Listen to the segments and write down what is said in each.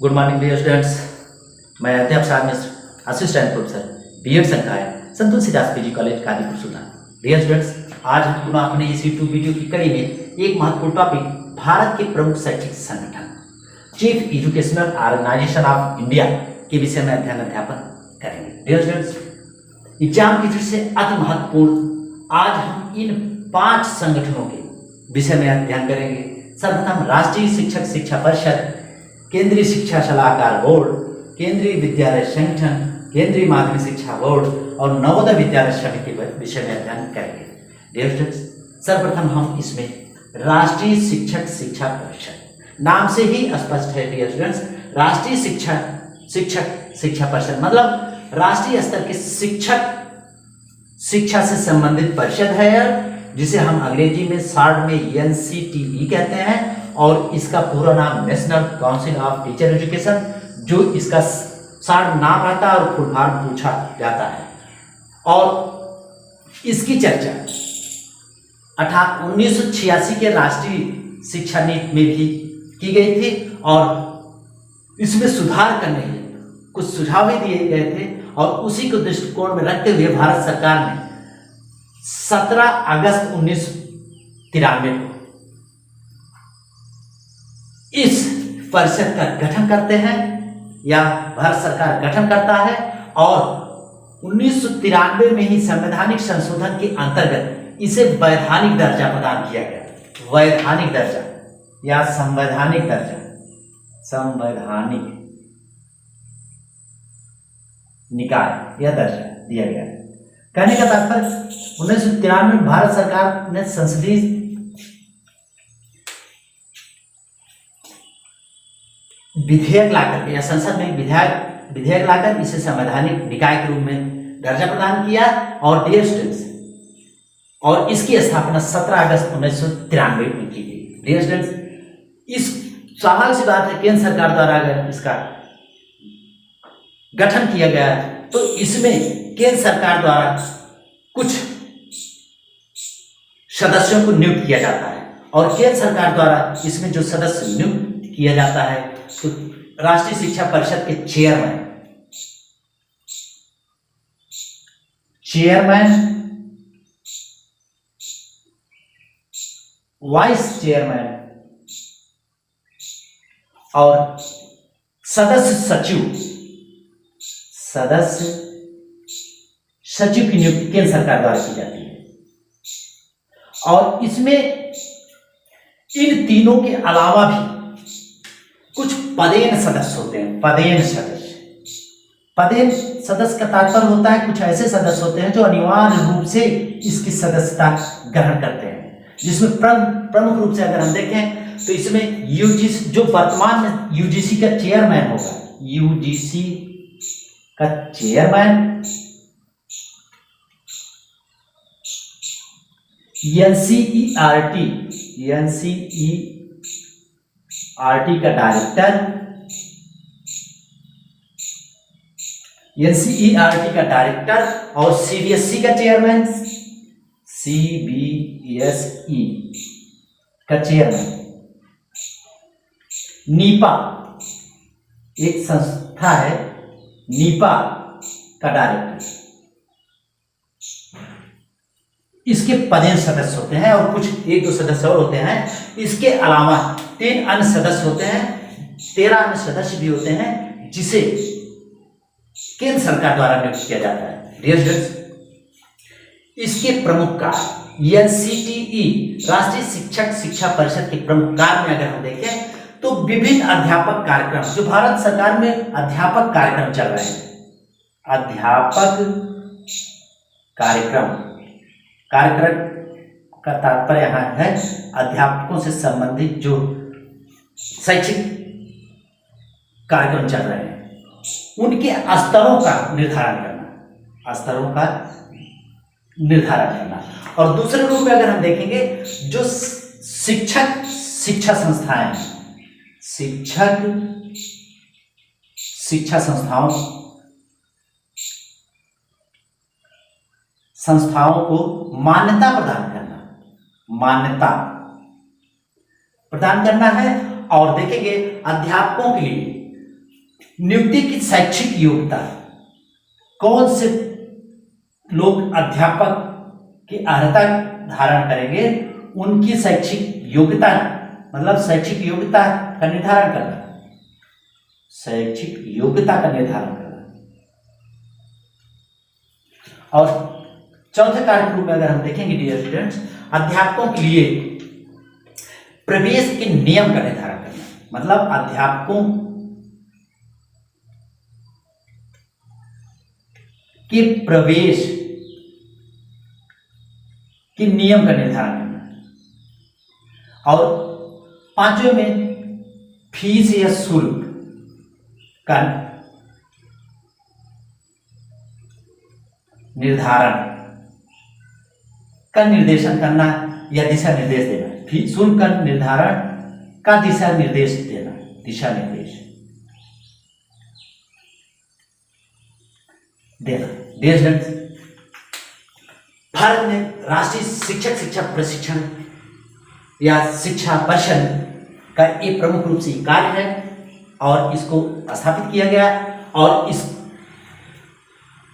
Good morning dear students. मैं अध्यापक मिश्र assistant professor BEd संकाय संतोषी दास पीजी कॉलेज कादीपुर सुल्तान। डियर स्टूडेंट्स, आज हम पुनः अपने इस यूट्यूब वीडियो की कड़ी में एक महत्वपूर्ण टॉपिक भारत के प्रमुख शैक्षिक संगठन chief educational organisation of India के विषय में अध्यापन करेंगे। डियर स्टूडेंट्स, एग्जाम की दृष्टि से अति महत्वपूर्ण आज हम इन 5 संगठनों के विषय में अध्ययन करेंगे। सर्वप्रथम राष्ट्रीय शिक्षक शिक्षा परिषद, केंद्रीय शिक्षा सलाहकार बोर्ड, केंद्रीय विद्यालय संगठन, केंद्रीय माध्यमिक शिक्षा बोर्ड और नवोदय विद्यालय समिति के विषय में अध्ययन करेंगे। डियर स्टूडेंट्स, सर्वप्रथम हम इसमें राष्ट्रीय शिक्षक शिक्षा परिषद, नाम से ही स्पष्ट है डियर स्टूडेंट्स, राष्ट्रीय शिक्षक शिक्षा परिषद मतलब राष्ट्रीय स्तर के शिक्षा से संबंधित परिषद है, जिसे हम अंग्रेजी में शॉर्ट में NCTE कहते हैं, और इसका पूरा नाम national council of teacher education, जो इसका शॉर्ट नाम रहता है और फुल फॉर्म पूछा जाता है। और इसकी चर्चा 1986 के राष्ट्रीय शिक्षा नीति में भी की गई थी और इसमें सुधार करने के लिए कुछ सुझाव भी दिए गए थे, और उसी को दृष्टिकोण में रखते हुए भारत सरकार ने 17 अगस्त 1993 को इस परिषद का गठन करते हैं, या भारत सरकार गठन करता है, और 1993 में ही संवैधानिक संशोधन के अंतर्गत इसे वैधानिक दर्जा प्रदान किया गया। वैधानिक दर्जा या संवैधानिक दर्जा, संवैधानिक निकाय यह दर्जा दिया गया। कहने का तात्पर्य 1993 में भारत सरकार ने संसदीय विधेयक लाकर या संसद में विधेयक लाकर इसे संवैधानिक निकाय के रूप में दर्जा प्रदान किया। और डियर स्टूडेंट्स, और इसकी स्थापना 17 अगस्त 1993 में की गई। डियर स्टूडेंट्स, इस स्वाभाविक सी बात है, केंद्र सरकार द्वारा अगर इसका गठन किया गया है तो इसमें केंद्र सरकार द्वारा कुछ सदस्यों को नियुक्त किया जाता है, और केंद्र सरकार द्वारा इसमें जो सदस्य नियुक्त किया जाता है तो राष्ट्रीय शिक्षा परिषद के चेयरमैन, वाइस चेयरमैन और सदस्य सचिव की नियुक्ति केंद्र सरकार द्वारा की जाती है। और इसमें इन तीनों के अलावा भी कुछ पदेन सदस्य होते हैं। पदेन सदस्य का तात्पर्य होता है कुछ ऐसे सदस्य होते हैं जो अनिवार्य रूप से इसकी सदस्यता ग्रहण करते हैं, जिसमें प्रमुख रूप से अगर हम देखें तो इसमें यूजीसी, जो वर्तमान में यूजीसी का चेयरमैन होगा, यूजीसी का चेयरमैन, एनसीईआरटी का डायरेक्टर, और सीबीएसई का चेयरमैन, सीबीएसई का चेयरमैन, नीपा एक संस्था है, नीपा का डायरेक्टर, इसके पदेन सदस्य होते हैं, और कुछ 1-2 सदस्य और होते हैं। इसके अलावा 3 अन्य सदस्य होते हैं, 13 अन्य सदस्य भी होते हैं, जिसे केंद्र सरकार द्वारा नियुक्त किया जाता है। डियर स्टूडेंट्स, इसके प्रमुख कार्य NCTE राष्ट्रीय शिक्षक शिक्षा परिषद के प्रमुख कार्य में अगर हम देखें तो विभिन्न अध्यापक कार्यक्रम, जो भारत सरकार में अध्यापक कार्यक्रम चल रहे हैं, अध्यापक कार्यक्रम का तात्पर्य यहाँ है अध्यापकों से संबंधित जो शैक्षिक कार्यक्रम चल रहे हैं, उनके स्तरों का निर्धारण करना। और दूसरे रूप में अगर हम देखेंगे, जो शिक्षा संस्थाएं, शिक्षा संस्थाओं को मान्यता प्रदान करना है। और देखेंगे अध्यापकों के लिए नियुक्ति की शैक्षिक योग्यता, कौन से लोग अध्यापक की अर्हता धारण करेंगे, उनकी शैक्षिक योग्यता, मतलब शैक्षिक योग्यता का निर्धारण करना, शैक्षिक योग्यता का निर्धारण करना। और चौथे कार्यक्रम में अगर हम देखेंगे डियर स्टूडेंट्स, अध्यापकों के लिए प्रवेश के नियम का निर्धारण करना, मतलब अध्यापकों के प्रवेश के नियम का निर्धारण करना। और पांचवें में फीस या शुल्क का निर्धारण का निर्देशन करना या दिशा निर्देश देना, फीस शुल्क का निर्धारण का दिशा निर्देश देना, दिशा निर्देश देना। भारत में राष्ट्रीय शिक्षक शिक्षा प्रशिक्षण या शिक्षा परिषद का एक प्रमुख रूप से कार्य है और इसको स्थापित किया गया और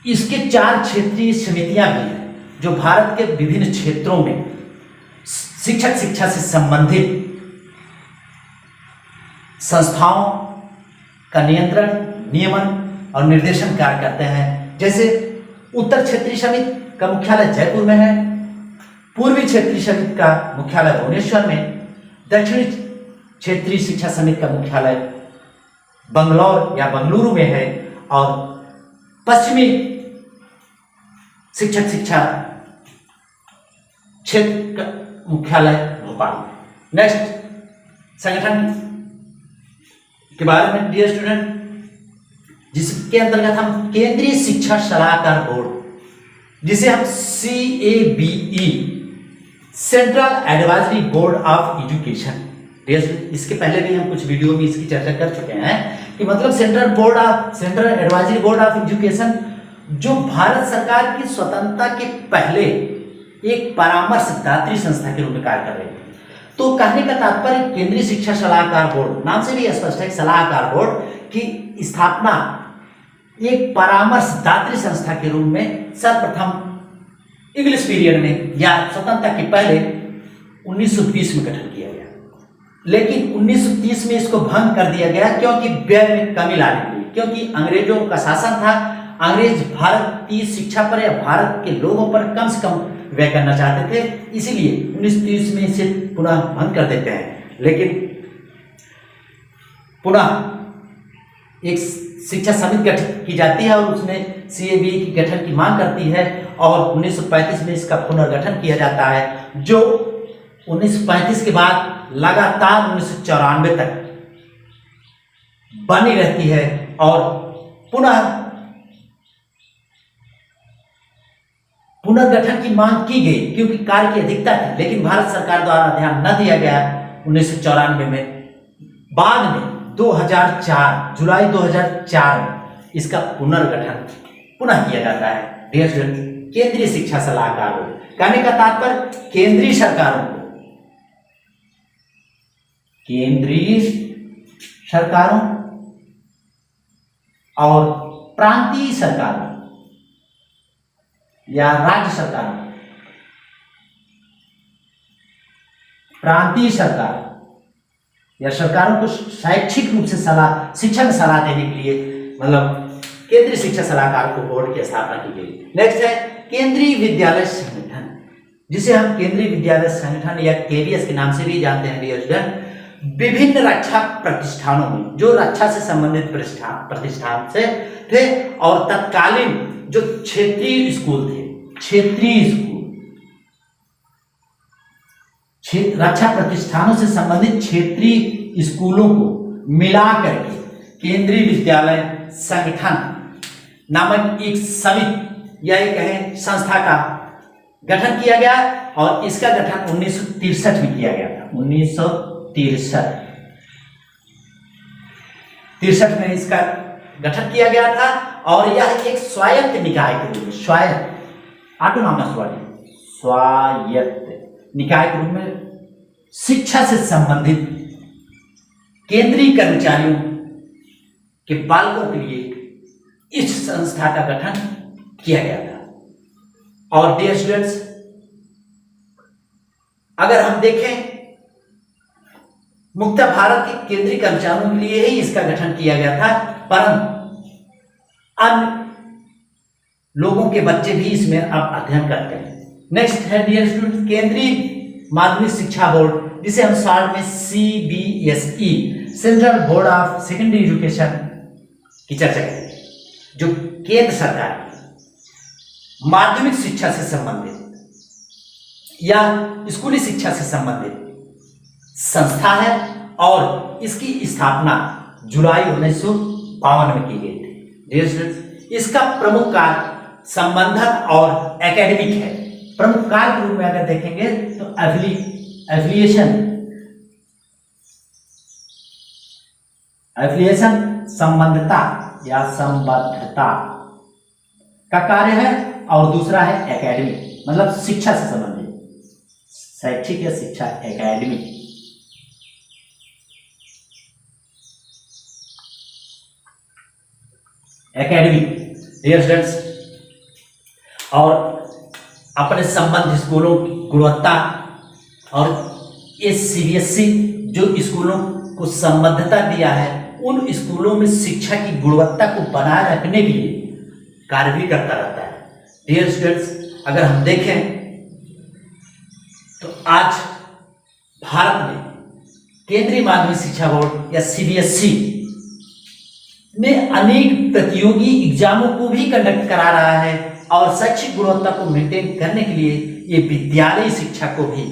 इसके 4 क्षेत्रीय समितियां भी हैं जो भारत के विभिन्न क्षेत्रों में शिक्षक शिक्षा से संबंधित संस्थाओं का नियंत्रण, नियमन और निर्देशन कार्य करते हैं। जैसे उत्तर क्षेत्रीय समिति का मुख्यालय जयपुर में है, पूर्वी क्षेत्रीय समिति का मुख्यालय भुवनेश्वर में, दक्षिणी क्षेत्रीय शिक्षा समिति का मुख्यालय बंगलौर या बेंगलुरु में है और पश्चिमी शिक्षक शिक्षा क्षेत्र का मुख्यालय भोपाल। नेक्स्ट संगठन के बारे में डियर स्टूडेंट, जिसके अंतर्गत हम केंद्रीय शिक्षा सलाहकार बोर्ड, जिसे हम CABE central advisory board of education, इसके पहले भी हम कुछ वीडियो में इसकी चर्चा कर चुके हैं कि मतलब central advisory board of education जो भारत सरकार की स्वतंत्रता के पहले एक परामर्शदात्री संस्था के रूप में कार्य कर रही है। तो कहने का तात्पर्य केंद्रीय शिक्षा सलाहकार बोर्ड, नाम से भी स्पष्ट है, सलाहकार बोर्ड की स्थापना एक परामर्शदात्री संस्था के रूप में सर्वप्रथम इंग्लिश पीरियड में या स्वतंत्रता के पहले 1920 में गठन किया गया, लेकिन 1930 में इसको भंग कर दिया गया क्योंकि व्यय में कमी लाने के लिए, क्योंकि अंग्रेजों का शासन था। अंग्रेज भारत की शिक्षा पर या भारत के लोगों पर कम से कम व्यय करना चाहते थे, इसीलिए 1930 में इसे पुनः भंग कर देते हैं। लेकिन पुनः एक शिक्षा समिति गठित की जाती है और उसमें CABE की गठन की मांग करती है और 1935 में इसका पुनर्गठन किया जाता है, जो 1935 के बाद लगातार 1994 तक बनी रहती है और पुनर्गठन की मांग की गई क्योंकि कार्य की अधिकता थी, लेकिन भारत सरकार द्वारा ध्यान न दिया गया। 1994 में बाद में 2004 जुलाई 2004 में इसका पुनर्गठन पुनः किया जाता है। डियर स्टूडेंट, केंद्रीय शिक्षा सलाहकार बोर्ड कहने का तात्पर्य केंद्रीय सरकारों को, केंद्रीय सरकारों और प्रांतीय सरकारों या राज्य सरकारों, प्रांतीय सरकार या सरकारों को शैक्षिक रूप से शिक्षा में सलाह देने के लिए मतलब केंद्रीय शिक्षा सलाहकार को बोर्ड की स्थापना की गई। नेक्स्ट है केंद्रीय विद्यालय संगठन, जिसे हम केंद्रीय विद्यालय संगठन या KVS के नाम से भी जानते हैं। डियर स्टूडेंट, विभिन्न रक्षा प्रतिष्ठानों में जो रक्षा से संबंधित प्रतिष्ठान से थे और तत्कालीन जो क्षेत्रीय स्कूल थे, क्षेत्रीय स्कूल, रक्षा प्रतिष्ठानों से संबंधित क्षेत्रीय स्कूलों को मिला करके केंद्रीय विद्यालय संगठन नामक एक समिति या एक कहें संस्था का गठन किया गया और इसका गठन 1963 में किया गया था। 1963 में इसका गठन किया गया था और यह एक स्वायत्त निकाय के रूप में, स्वायत्त ऑटोनॉमस बॉडी, स्वायत्त निकाय के रूप में शिक्षा से संबंधित केंद्रीय कर्मचारियों के बालकों के लिए इस संस्था का गठन किया गया था। और डियर स्टूडेंट्स, अगर हम देखें मुक्त भारत के केंद्रीय कर्मचारियों के लिए ही इसका गठन किया गया था, परंतु अन्य लोगों के बच्चे भी इसमें अब अध्ययन करते हैं। नेक्स्ट है डियर स्टूडेंट, केंद्रीय माध्यमिक शिक्षा बोर्ड, जिसे हम शॉर्ट में CBSE, central board of secondary education की चर्चा करेंगे, जो केंद्र सरकार की माध्यमिक शिक्षा से संबंधित या स्कूली शिक्षा से संबंधित संस्था है और इसकी स्थापना जुलाई 1952 में की गई थी। डियर स्टूडेंट्स, इसका प्रमुख कार्य संबंधक और एकेडमिक है। प्रमुख कार्य के रूप में अगर देखेंगे तो एफिलिएशन संबंधता या संबद्धता का कार्य है, और दूसरा है एकेडमिक, मतलब शिक्षा से संबंधित, शैक्षिक या शिक्षा एकेडमिक। डियर स्टूडेंट्स, और अपने संबंध स्कूलों की गुणवत्ता और इस CBSE जो स्कूलों को संबद्धता दिया है, उन स्कूलों में शिक्षा की गुणवत्ता को बनाए रखने के लिए कार्य भी करता रहता है। डियर स्टूडेंट्स, अगर हम देखें तो आज भारत में केंद्रीय माध्यमिक शिक्षा बोर्ड या CBSE ने अनेक प्रतियोगी एग्जामों को भी कंडक्ट करा रहा है, और शैक्षिक गुणवत्ता को मेंटेन करने के लिए ये विद्यालय शिक्षा को भी,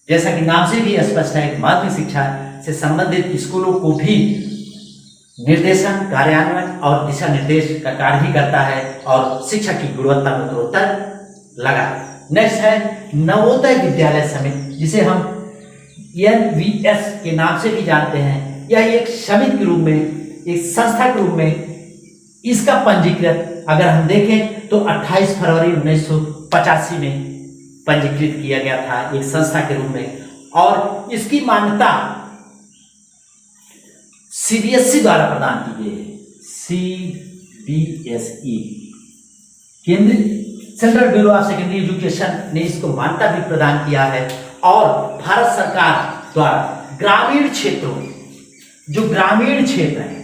जैसा कि नाम से भी स्पष्ट है, माध्यमिक शिक्षा से संबंधित स्कूलों को भी निर्देशन, कार्यान्वयन और दिशा निर्देश का कार्य भी करता है और शिक्षा की गुणवत्ता में उत्तरोत्तर लगा। नेक्स्ट है नवोदय विद्यालय समिति, जिसे हम NVS के नाम से भी जानते हैं। यह एक समिति के रूप में, एक संस्था के रूप में इसका पंजीकृत अगर हम देखें तो 28 फरवरी 1985 में पंजीकृत किया गया था एक संस्था के रूप में, और इसकी मान्यता CBSE द्वारा प्रदान की गई है। CBSE, केंद्रीय central bureau of secondary education ने इसको मान्यता भी प्रदान किया है, और भारत सरकार द्वारा ग्रामीण क्षेत्रों, जो ग्रामीण क्षेत्र हैं,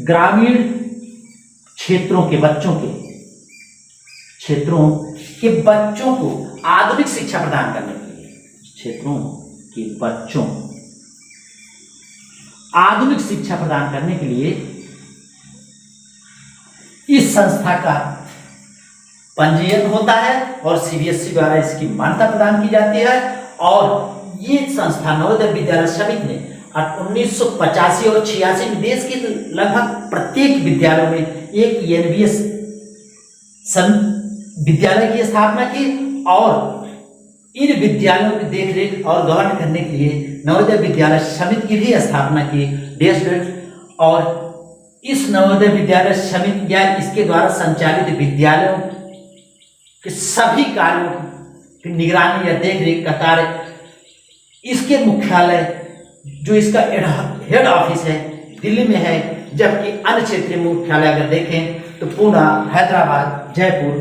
ग्रामीण क्षेत्रों के बच्चों को आधुनिक शिक्षा प्रदान करने के लिए, क्षेत्रों के बच्चों आधुनिक शिक्षा प्रदान करने के लिए इस संस्था का पंजीयन होता है और CBSE द्वारा इसकी मान्यता प्रदान की जाती है। और ये संस्था नवोदय विद्यालय समिति ने 1985 और 86 में देश के लगभग प्रत्येक विद्यालयों में एक NVS विद्यालय की स्थापना की, और इन विद्यालयों की देखरेख और गवर्न करने के लिए नवोदय विद्यालय समिति की भी स्थापना की। डियर स्टूडेंट्स, और इस नवोदय विद्यालय समिति या इसके द्वारा संचालित विद्यालयों के सभी कार्यों की निगरानी या देखरेख का कार्य इसके मुख्यालय, जो इसका हेड ऑफिस है, दिल्ली में है, जबकि अन्य क्षेत्रीय मुख्यालय अगर देखें तो पुणे, हैदराबाद, जयपुर,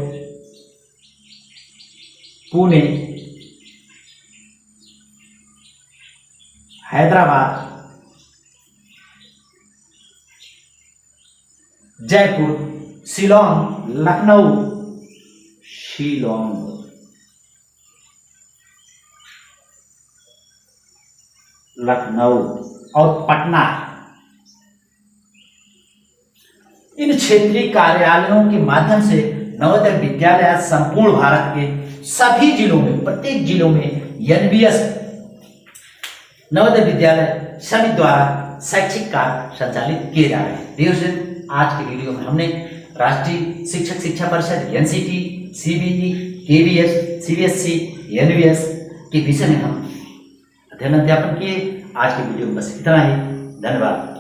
पुणे, हैदराबाद, जयपुर, शिलोंग, लखनऊ और पटना। इन क्षेत्रीय कार्यालयों के माध्यम से नवोदय विद्यालय संपूर्ण भारत के सभी जिलों में, प्रत्येक जिलों में NVS नवोदय विद्यालय समिति द्वारा शैक्षिक कार्य संचालित किए जा रहे हैं। डियर स्टूडेंट, आज के वीडियो में हमने राष्ट्रीय शिक्षक शिक्षा परिषद NCT, CBE, KVS, CBSE, NVS के विषय में हम अध्ययन अध्यापन किए। आज के वीडियो में बस इतना ही। धन्यवाद।